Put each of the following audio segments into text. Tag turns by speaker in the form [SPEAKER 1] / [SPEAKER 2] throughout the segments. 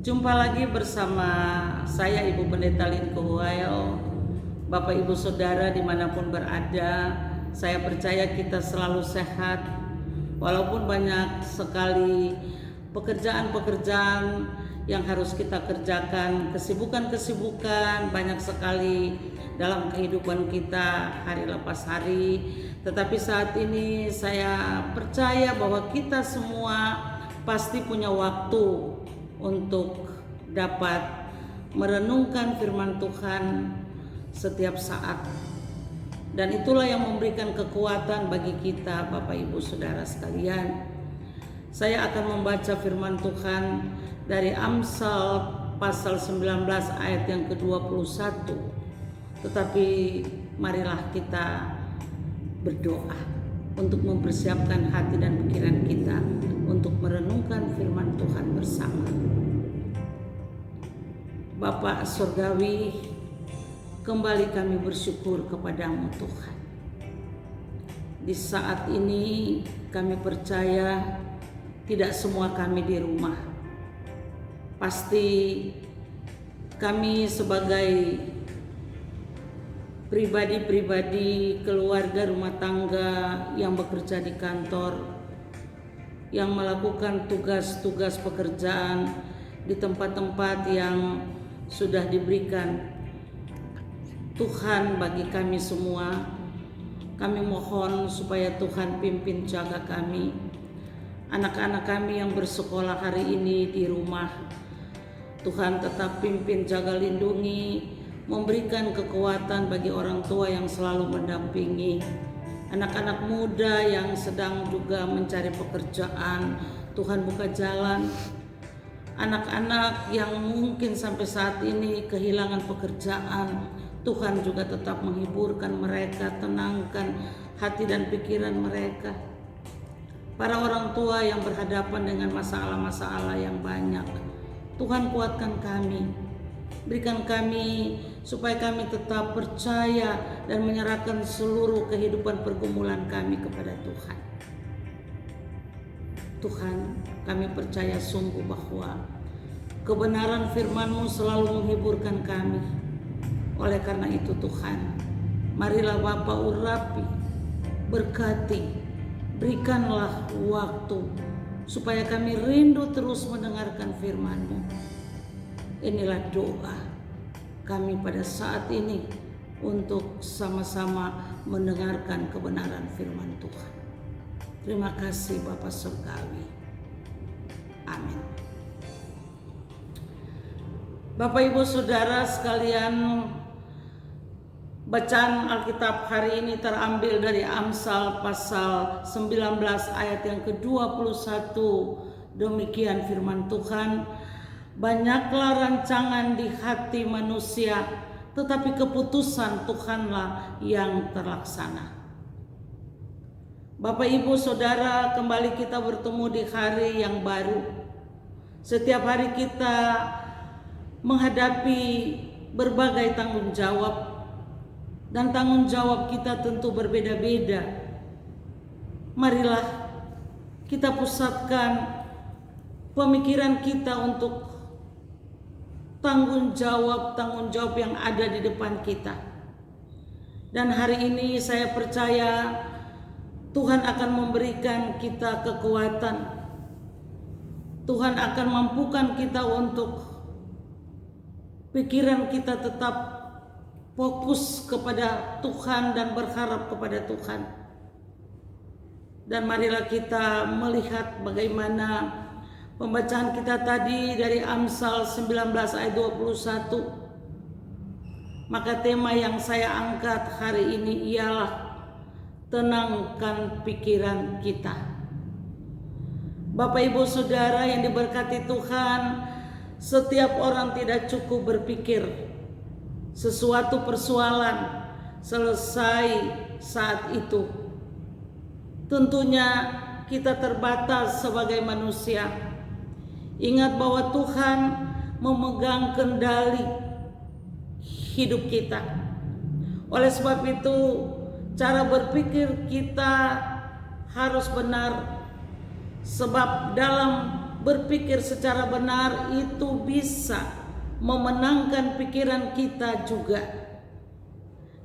[SPEAKER 1] Jumpa lagi bersama saya Ibu Pendeta Lin Kuhuael. Bapak Ibu Saudara dimanapun berada, saya percaya kita selalu sehat. Walaupun banyak sekali pekerjaan-pekerjaan yang harus kita kerjakan, kesibukan-kesibukan banyak sekali dalam kehidupan kita hari lepas hari. Tetapi saat ini saya percaya bahwa kita semua pasti punya waktu untuk dapat merenungkan firman Tuhan setiap saat. Dan itulah yang memberikan kekuatan bagi kita, Bapak Ibu Saudara sekalian. Saya akan membaca firman Tuhan dari Amsal pasal 19 ayat yang ke-21. Tetapi marilah kita berdoa untuk mempersiapkan hati dan pikiran kita untuk merenungkan firman Tuhan bersama. Bapa Surgawi, kembali kami bersyukur kepadamu Tuhan. Di saat ini kami percaya tidak semua kami di rumah. Pasti kami sebagai pribadi-pribadi, keluarga, rumah tangga yang bekerja di kantor, yang melakukan tugas-tugas pekerjaan di tempat-tempat yang sudah diberikan Tuhan bagi kami semua. Kami mohon supaya Tuhan pimpin jaga kami, anak-anak kami yang bersekolah hari ini di rumah. Tuhan tetap pimpin, jaga, lindungi, memberikan kekuatan bagi orang tua yang selalu mendampingi anak-anak muda yang sedang juga mencari pekerjaan. Tuhan buka jalan. Anak-anak yang mungkin sampai saat ini kehilangan pekerjaan, Tuhan juga tetap menghiburkan mereka, tenangkan hati dan pikiran mereka. Para orang tua yang berhadapan dengan masalah-masalah yang banyak, Tuhan kuatkan kami, berikan kami supaya kami tetap percaya dan menyerahkan seluruh kehidupan pergumulan kami kepada Tuhan. Tuhan, kami percaya sungguh bahwa kebenaran firman-Mu selalu menghiburkan kami. Oleh karena itu Tuhan, marilah Bapa urapi, berkati, berikanlah waktu supaya kami rindu terus mendengarkan firman-Mu. Inilah doa kami pada saat ini untuk sama-sama mendengarkan kebenaran firman Tuhan. Terima kasih Bapa Surgawi. Amin. Bapak Ibu Saudara sekalian, bacaan Alkitab hari ini terambil dari Amsal pasal 19 ayat yang ke-21. Demikian firman Tuhan. Banyaklah rancangan di hati manusia, tetapi keputusan Tuhanlah yang terlaksana. Bapak Ibu Saudara, kembali kita bertemu di hari yang baru. Setiap hari kita menghadapi berbagai tanggung jawab, dan tanggung jawab kita tentu berbeda-beda. Marilah kita pusatkan pemikiran kita untuk tanggung jawab yang ada di depan kita. Dan hari ini saya percaya Tuhan akan memberikan kita kekuatan. Tuhan akan mampukan kita untuk pikiran kita tetap fokus kepada Tuhan dan berharap kepada Tuhan. Dan marilah kita melihat bagaimana pembacaan kita tadi dari Amsal 19 ayat 21. Maka tema yang saya angkat hari ini ialah tenangkan pikiran kita. Bapak Ibu Saudara yang diberkati Tuhan, setiap orang tidak cukup berpikir sesuatu persoalan selesai saat itu. Tentunya kita terbatas sebagai manusia. Ingat bahwa Tuhan memegang kendali hidup kita. Oleh sebab itu, cara berpikir kita harus benar, sebab dalam berpikir secara benar itu bisa memenangkan pikiran kita juga.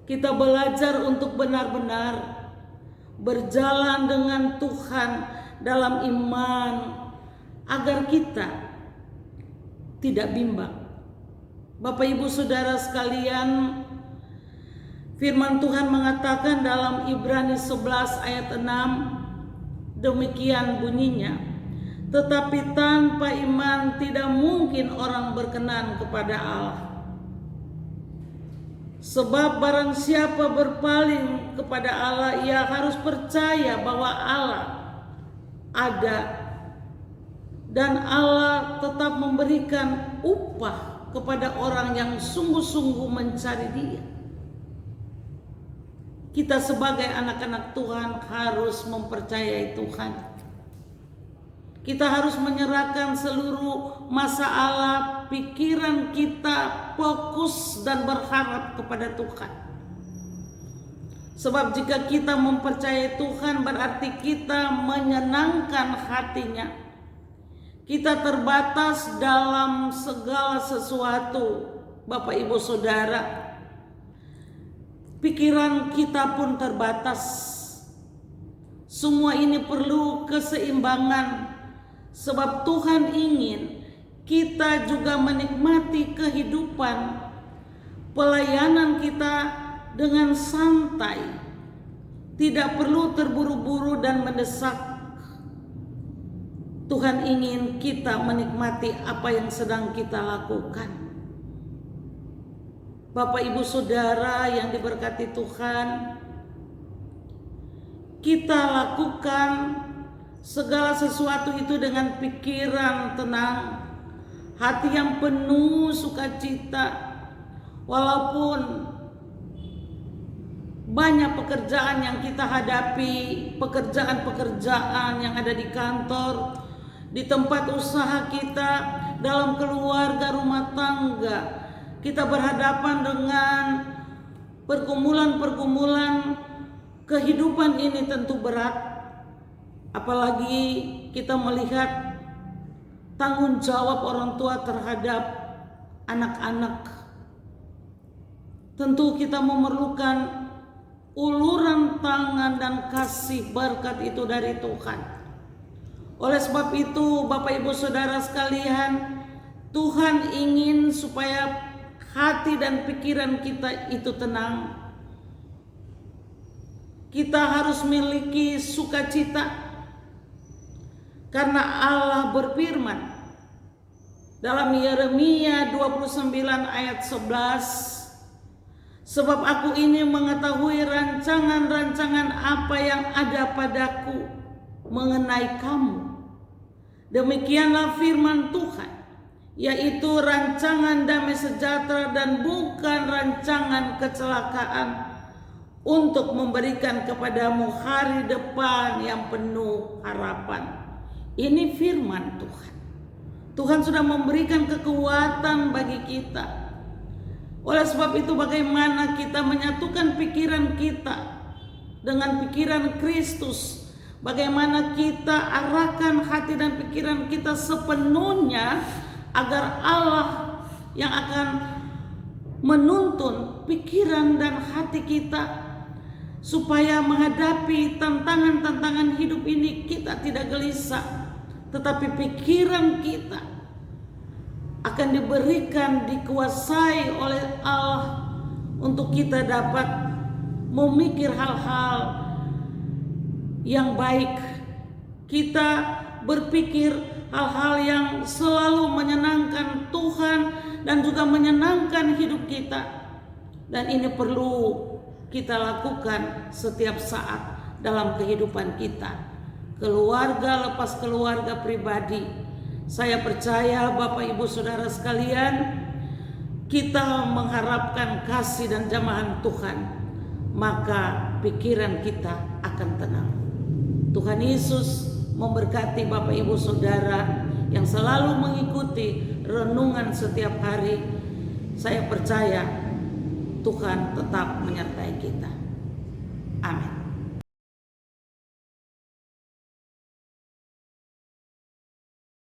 [SPEAKER 1] Kita belajar untuk benar-benar berjalan dengan Tuhan dalam iman agar kita tidak bimbang. Bapak Ibu Saudara sekalian, firman Tuhan mengatakan dalam Ibrani 11 ayat 6, demikian bunyinya, tetapi tanpa iman tidak mungkin orang berkenan kepada Allah. Sebab barang siapa berpaling kepada Allah, ia harus percaya bahwa Allah ada dan Allah tetap memberikan upah kepada orang yang sungguh-sungguh mencari Dia. Kita sebagai anak-anak Tuhan harus mempercayai Tuhan. Kita harus menyerahkan seluruh masalah pikiran kita, fokus dan berharap kepada Tuhan. Sebab jika kita mempercayai Tuhan berarti kita menyenangkan hatinya. Kita terbatas dalam segala sesuatu, Bapak Ibu Saudara. Pikiran kita pun terbatas. Semua ini perlu keseimbangan. Sebab Tuhan ingin kita juga menikmati kehidupan pelayanan kita dengan santai, tidak perlu terburu-buru dan mendesak. Tuhan ingin kita menikmati apa yang sedang kita lakukan. Bapak Ibu Saudara yang diberkati Tuhan, kita lakukan segala sesuatu itu dengan pikiran tenang, hati yang penuh sukacita. Walaupun banyak pekerjaan yang kita hadapi, pekerjaan-pekerjaan yang ada di kantor, di tempat usaha kita, dalam keluarga, rumah tangga, kita berhadapan dengan pergumulan-pergumulan kehidupan ini tentu berat. Apalagi kita melihat tanggung jawab orang tua terhadap anak-anak. Tentu kita memerlukan uluran tangan dan kasih berkat itu dari Tuhan. Oleh sebab itu, Bapak Ibu Saudara sekalian, Tuhan ingin supaya hati dan pikiran kita itu tenang. Kita harus memiliki sukacita. Karena Allah berfirman dalam Yeremia 29 ayat 11, sebab aku ini mengetahui rancangan-rancangan apa yang ada padaku mengenai kamu. Demikianlah firman Tuhan, yaitu rancangan damai sejahtera dan bukan rancangan kecelakaan, untuk memberikan kepadamu hari depan yang penuh harapan. Ini firman Tuhan. Tuhan sudah memberikan kekuatan bagi kita. Oleh sebab itu, bagaimana kita menyatukan pikiran kita dengan pikiran Kristus? Bagaimana kita arahkan hati dan pikiran kita sepenuhnya agar Allah yang akan menuntun pikiran dan hati kita, supaya menghadapi tantangan-tantangan hidup ini kita tidak gelisah, tetapi pikiran kita akan diberikan, dikuasai oleh Allah untuk kita dapat memikir hal-hal yang baik. Kita berpikir hal-hal yang selalu menyenangkan Tuhan dan juga menyenangkan hidup kita. Dan ini perlu kita lakukan setiap saat dalam kehidupan kita. Keluarga lepas keluarga pribadi. Saya percaya Bapak Ibu Saudara sekalian, kita mengharapkan kasih dan jamahan Tuhan, maka pikiran kita akan tenang. Tuhan Yesus memberkati Bapak Ibu Saudara yang selalu mengikuti renungan setiap hari. Saya percaya Tuhan tetap menyertai kita. Amin.